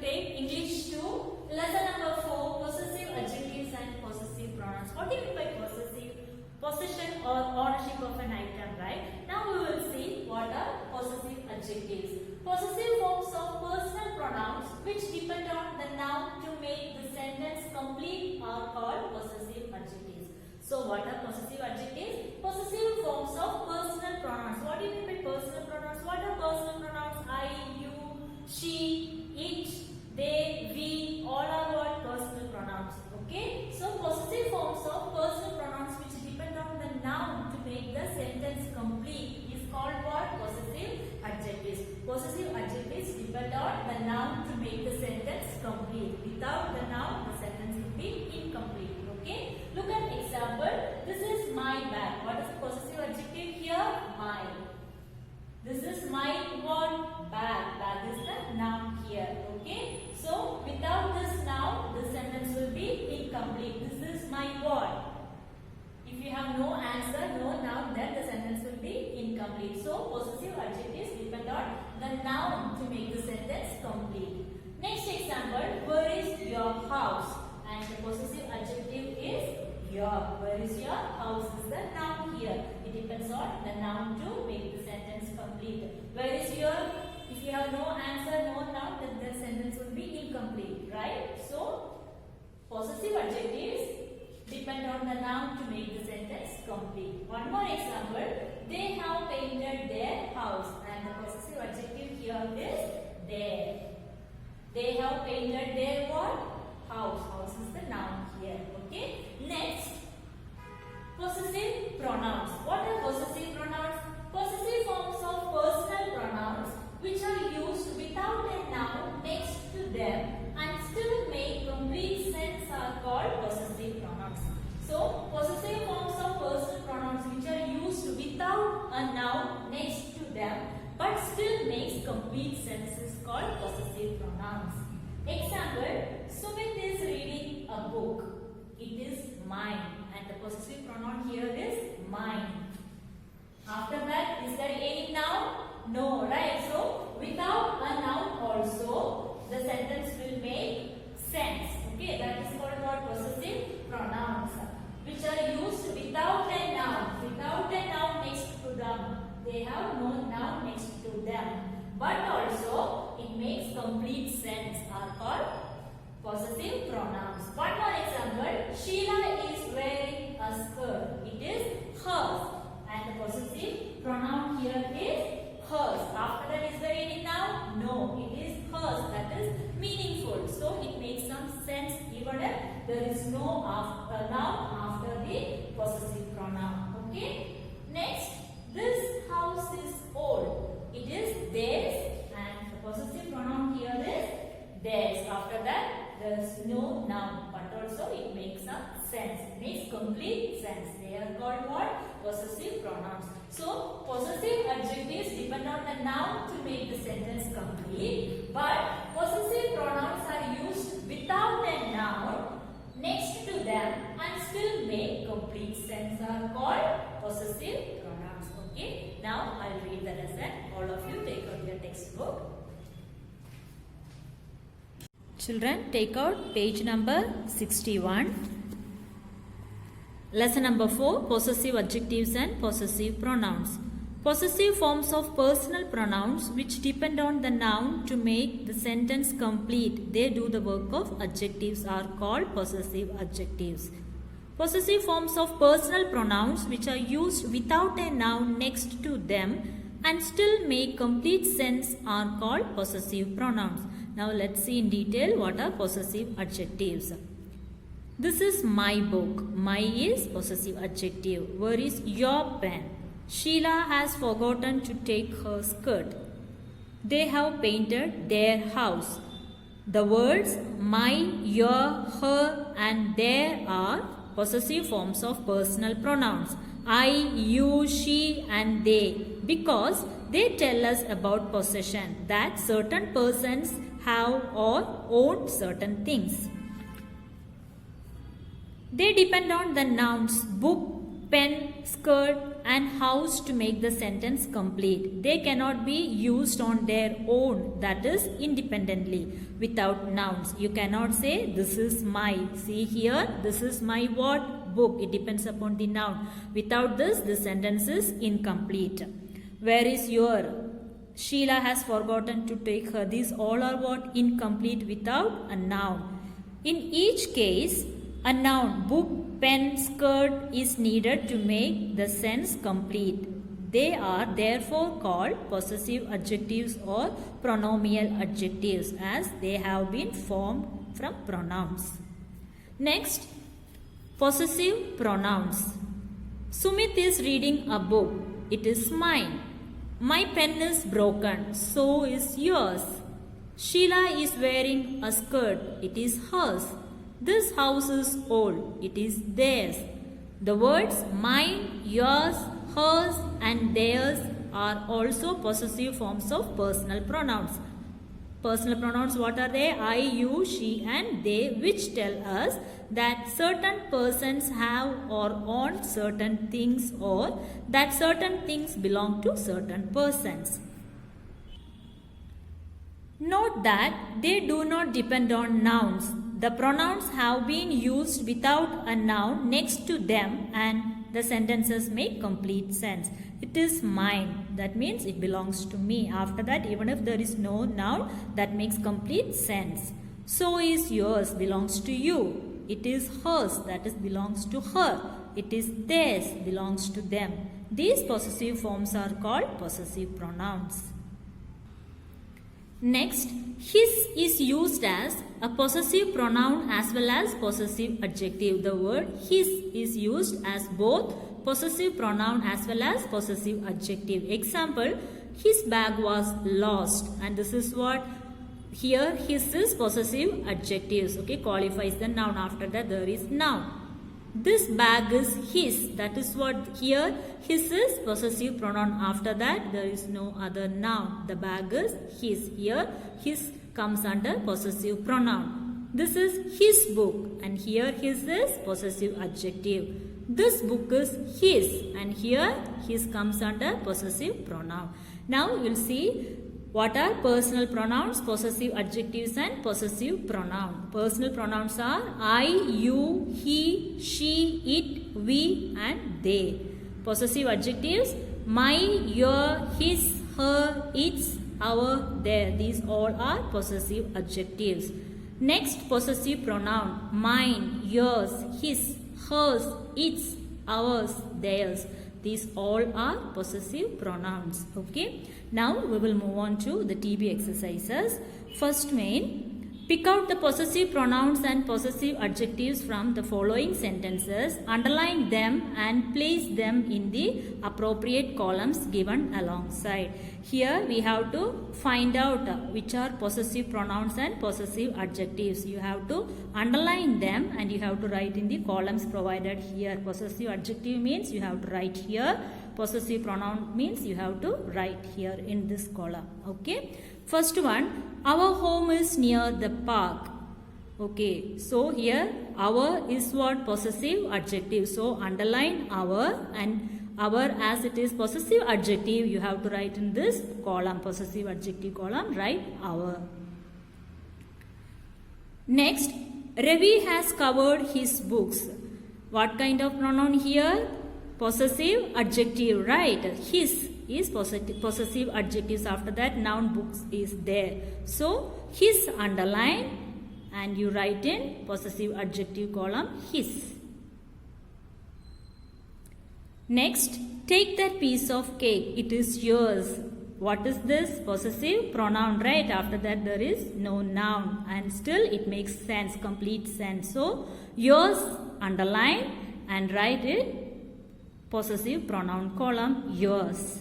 take English 2, lesson number 4, possessive adjectives and possessive pronouns. What do you mean by possessive? Possession or ownership of an item, right? Now we will see what are possessive adjectives. Possessive forms of personal pronouns which depend on the noun to make the sentence complete are called possessive adjectives. So what are possessive adjectives? Possessive forms of personal pronouns. What do you mean by personal pronouns? What are personal pronouns? I, you, she, it, they, we, all are what? Personal pronouns. Okay? So possessive forms of personal pronouns which depend on the noun to make the sentence complete is called what? Possessive adjectives. Possessive adjectives depend on the noun to make the sentence complete. Without the noun, the sentence will be incomplete. Okay? Look at example. This is my bag. What is the possessive adjective here? My. This is my what? Bag. Bag is the noun here. Okay? So without this noun, the sentence will be incomplete. This is my what? If you have no answer, no noun, then the sentence will be incomplete. So possessive adjectives depend on the noun to make the sentence complete. Next example, where is your house? And the possessive adjective is your. Where is your house is the noun here. It depends on the noun to make the sentence complete. Where is your? If you have no answer, no noun, then the sentence will be incomplete, right? So possessive adjectives depend on the noun to make the sentence complete. One more example. They have painted their house. And the possessive adjective here is their. They have painted their what? House. House is the noun here. Okay. Next, possessive pronouns. What are possessive pronouns? Possessive forms of personal pronouns which are used without a noun next to them and still make complete sense are called possessive pronouns. So, possessive forms of personal pronouns which are used without a noun next to them but still makes complete sense is called possessive pronouns. Example, Sumit is reading a book. It is mine. And the possessive pronoun here is mine. After that, is there any noun? No, right? So, without a noun also, the sentence will make sense. Okay, that is called what? Possessive pronouns, which are used without a noun. Without a noun next to them. They have no noun next to them. But also, it makes complete sense are called possessive pronouns. One more example, Sheila is wearing a skirt. It is hers. And the possessive pronoun here is hers. After that, is there any noun? No, it is hers. That is meaningful. So, it makes some sense even if there is no noun after the possessive pronoun. Okay. Next, this house is old. It is theirs and the possessive pronoun here is theirs. After that, there is no noun, but also it makes some sense. It makes complete sense. They are called what? Possessive pronouns. So, possessive adjectives depend on the noun to make the sentence complete, but possessive pronouns are used without a noun next to them and still make complete sense are called possessive pronouns. Okay, now I will read the lesson. All of you take out your textbook. Children, take out page number 61. Lesson number 4, possessive adjectives and possessive pronouns. Possessive forms of personal pronouns which depend on the noun to make the sentence complete. They do the work of adjectives are called possessive adjectives. Possessive forms of personal pronouns which are used without a noun next to them and still make complete sense are called possessive pronouns. Now let's see in detail what are possessive adjectives. This is my book. My is possessive adjective. Where is your pen? Sheila has forgotten to take her skirt. They have painted their house. The words my, your, her and their are possessive forms of personal pronouns. I, you, she and they, because they tell us about possession, that certain persons have or own certain things. They depend on the nouns book, pen, skirt, and house to make the sentence complete. They cannot be used on their own, that is independently, without nouns. You cannot say this is my. See here, this is my what? Book. It depends upon the noun. Without this, the sentence is incomplete. Where is your? Sheila has forgotten to take her. These all are what? Incomplete without a noun. In each case, a noun, book, pen, skirt is needed to make the sense complete. They are therefore called possessive adjectives or pronominal adjectives as they have been formed from pronouns. Next, possessive pronouns. Sumit is reading a book. It is mine. My pen is broken. So is yours. Sheila is wearing a skirt. It is hers. This house is old. It is theirs. The words mine, yours, hers and theirs are also possessive forms of personal pronouns. Personal pronouns, what are they? I, you, she and they, which tell us that certain persons have or own certain things or that certain things belong to certain persons. Note that they do not depend on nouns. The pronouns have been used without a noun next to them and the sentences make complete sense. It is mine. That means it belongs to me. After that, even if there is no noun, that makes complete sense. So is yours, belongs to you. It is hers, that is belongs to her. It is theirs, belongs to them. These possessive forms are called possessive pronouns. Next, his is used as a possessive pronoun as well as possessive adjective. The word his is used as both possessive pronoun as well as possessive adjective. Example, his bag was lost, and this is what here his is possessive adjectives. Okay, qualifies the noun. After that there is noun. This bag is his. That is what here his is possessive pronoun. After that there is no other noun. The bag is his. Here his comes under possessive pronoun. This is his book and here his is possessive adjective. This book is his and here his comes under possessive pronoun. Now you will see what are personal pronouns, possessive adjectives and possessive pronoun. Personal pronouns are I, you, he, she, it, we and they. Possessive adjectives my, your, his, her, its, our, their. These all are possessive adjectives. Next, possessive pronoun mine, yours, his, hers, its, ours, theirs. These all are possessive pronouns. Okay. Now we will move on to the TB exercises. First main, pick out the possessive pronouns and possessive adjectives from the following sentences, underline them and place them in the appropriate columns given alongside. Here we have to find out which are possessive pronouns and possessive adjectives. You have to underline them and you have to write in the columns provided here. Possessive adjective means you have to write here. Possessive pronoun means you have to write here in this column. Okay. First one, our home is near the park. Okay. So here our is what? Possessive adjective. So underline our, and our as it is possessive adjective you have to write in this column. Possessive adjective column, write our. Next, Ravi has covered his books. What kind of pronoun here? Possessive adjective, right? His is possessive adjectives. After that noun books is there. So his underline and you write in possessive adjective column his. Next, take that piece of cake. It is yours. What is this? Possessive pronoun, right? After that there is no noun and still it makes sense, complete sense. So yours underline and write it possessive pronoun column yours.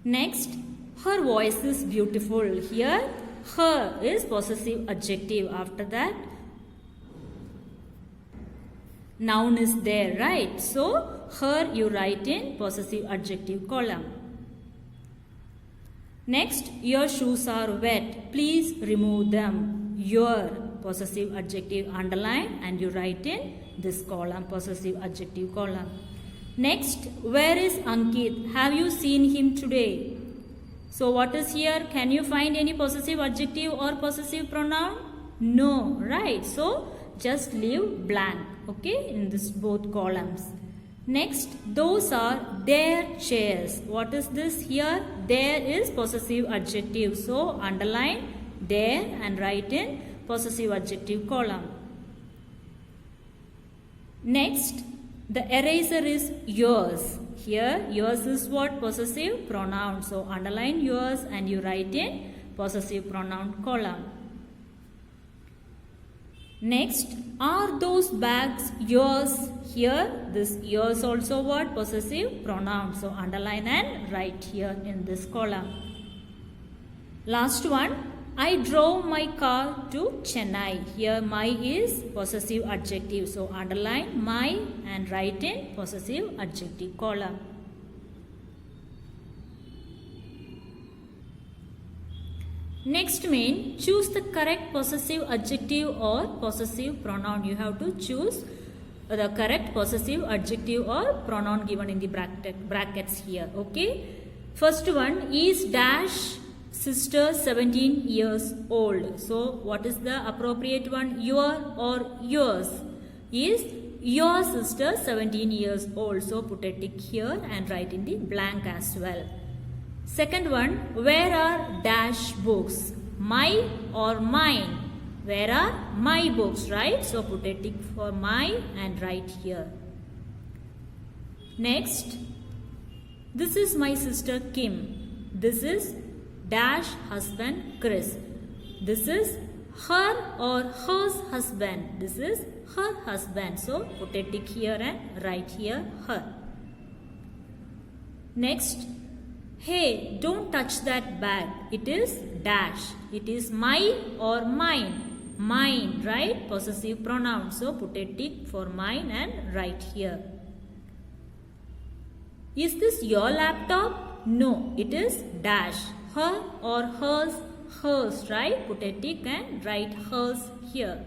Next, her voice is beautiful. Here her is possessive adjective. After that noun is there, right? So her you write in possessive adjective column. Next, your shoes are wet. Please remove them. Your possessive adjective underline and you write in this column, possessive adjective column. Next, where is Ankit? Have you seen him today? So what is here? Can you find any possessive adjective or possessive pronoun? No, right? So just leave blank, okay, in this both columns. Next, those are their chairs. What is this here? There is possessive adjective. So underline there and write in possessive adjective column. Next, the eraser is yours. Here, yours is what? Possessive pronoun. So underline yours and you write in possessive pronoun column. Next, are those bags yours? Here, this yours also what? Possessive pronoun. So underline and write here in this column. Last one, I drove my car to Chennai. Here, my is possessive adjective. So underline my and write in possessive adjective column. Next main, choose the correct possessive adjective or possessive pronoun. You have to choose the correct possessive adjective or pronoun given in the brackets here. Okay. First one is dash sister 17 years old. So what is the appropriate one? Your or yours? Is your sister 17 years old. So put a tick here and write in the blank as well. Second one, where are dash books? My or mine? Where are my books, right? So put a tick for my and write here. Next, this is my sister Kim. This is dash husband Chris. This is her or hers husband. This is her husband. So put a tick here and write here her. Next, hey, don't touch that bag. It is dash. It is my or mine. Mine, right? Possessive pronoun. So put a tick for mine and write here. Is this your laptop? No, it is dash. Her or hers, hers, right? Put a tick and write hers here.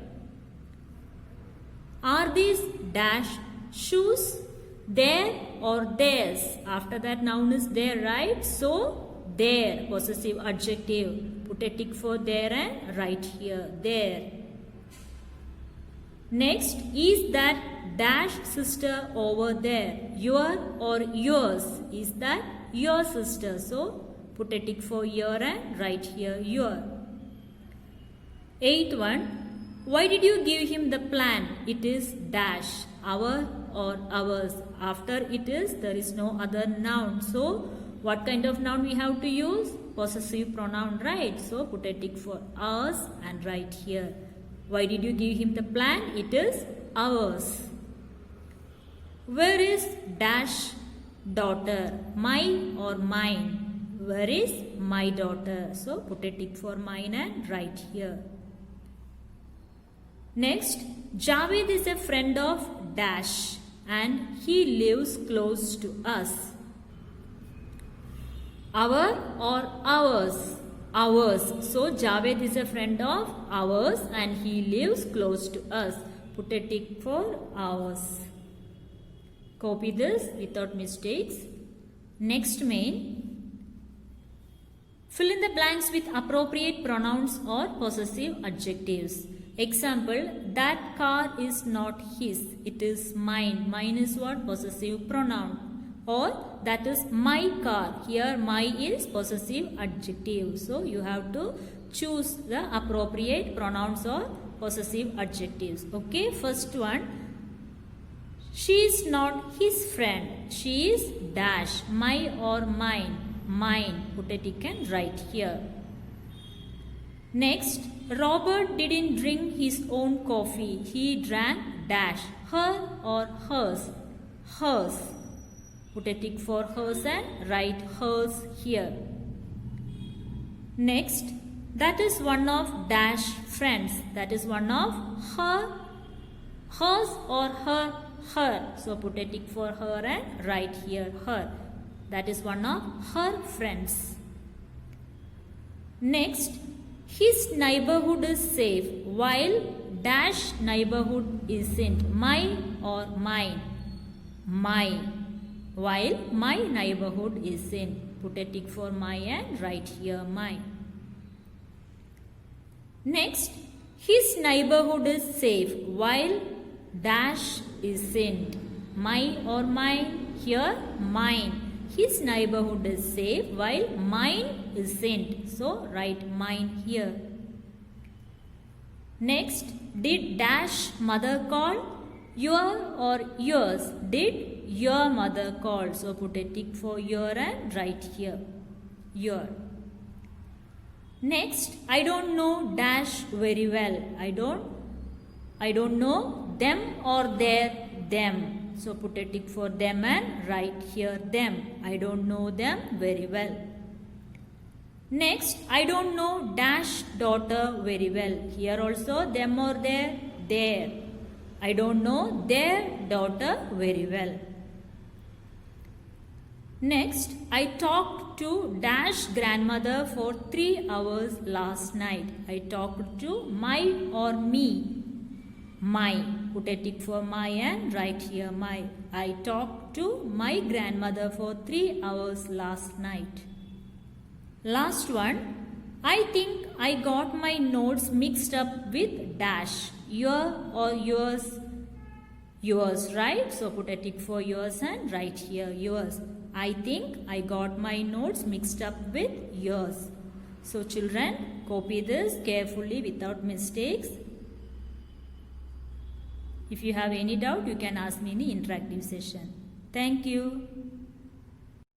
Are these dash shoes? Their or theirs? After that noun is there, right? So their, possessive adjective. Put a tick for there and write here, there. Next, is that dash sister over there? Your or yours? Is that your sister? So put a tick for your and write here your. Eighth one, why did you give him the plan? It is dash, our or ours. After it is, there is no other noun. So what kind of noun we have to use? Possessive pronoun, right? So put a tick for ours and write here. Why did you give him the plan? It is ours. Where is dash daughter? My or mine? Where is my daughter? So put a tick for mine and write here. Next, Javed is a friend of dash and he lives close to us. Our or ours? Ours. So Javed is a friend of ours and he lives close to us. Put a tick for ours. Copy this without mistakes. Next main. Fill in the blanks with appropriate pronouns or possessive adjectives. Example, that car is not his, it is mine. Mine is what? Possessive pronoun. Or that is my car. Here my is possessive adjective. So you have to choose the appropriate pronouns or possessive adjectives. Okay, first one. She is not his friend. She is dash. My or mine. Mine. Put a tick and write here. Next, Robert didn't drink his own coffee. He drank dash. Her or hers. Hers. Put a tick for hers and write hers here. Next, that is one of dash friends. That is one of her, hers or her. So put a tick for her and write here her. That is one of her friends. Next, his neighborhood is safe while dash neighborhood isn't. My or mine? My. while my neighborhood is in. Put a tick for my and write here my. Next, his neighborhood is safe while dash is in. My or mine? Here mine. His neighborhood is safe while mine is in. So write mine here. Next, did dash mother call? Your or yours? Did your mother call? So put a tick for your and write here. Your. Next, I don't know dash very well. I don't know them or their them. So put a tick for them and write here them. I don't know them very well. Next, I don't know dash daughter very well. Here also them or their. I don't know their daughter very well. Next, I talked to dash grandmother for 3 hours last night. I talked to my or me. My. Put a tick for my and write here my. I talked to my grandmother for 3 hours last night. Last one. I think I got my notes mixed up with dash. Your or yours? Yours, right? So put a tick for yours and write here yours. I think I got my notes mixed up with yours. So children, copy this carefully without mistakes. If you have any doubt, you can ask me in the interactive session. Thank you.